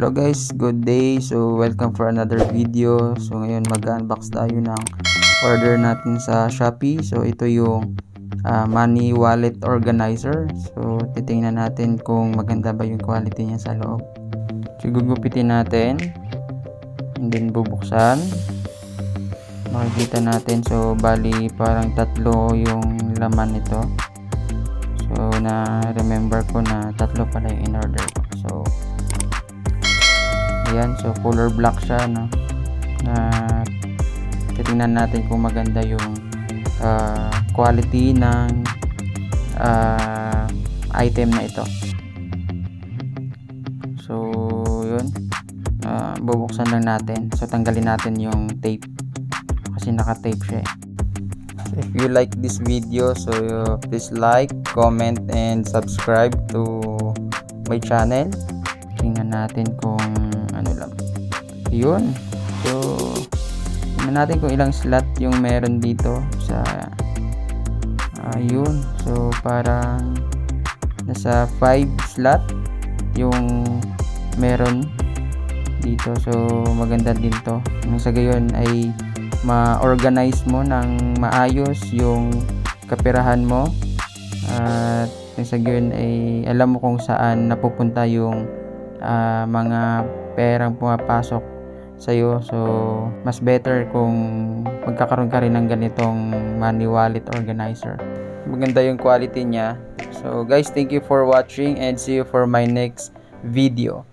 Hello guys, good day. So welcome for another video. So ngayon mag-unbox tayo ng order natin sa Shopee. So ito yung money wallet organizer. So titingnan natin kung maganda ba yung quality niya sa loob. So gugupitin natin and then bubuksan. Makikita natin, so bali parang tatlo yung laman nito. So na remember ko na tatlo pala yung in order ko. So ayan, so color black siya, no? Na titingnan natin kung maganda yung quality ng item na ito. So yun, bubuksan lang natin. So tanggalin natin yung tape kasi naka-tape siya. So, if you like this video, so please like, comment, and subscribe to my channel. Tingnan natin kung ano lang. Yun. So, tingnan natin kung ilang slot yung meron dito sa yun. So, parang nasa 5 slot yung meron dito. So, maganda din to. Nang sa gayon ay ma-organize mo ng maayos yung kapirahan mo. At nang sa gayon ay alam mo kung saan napupunta yung mga perang pumapasok sa iyo. So mas better kung magkakaroon ka rin ng ganitong money wallet organizer. Maganda yung quality niya. So guys, thank you for watching and see you for my next video.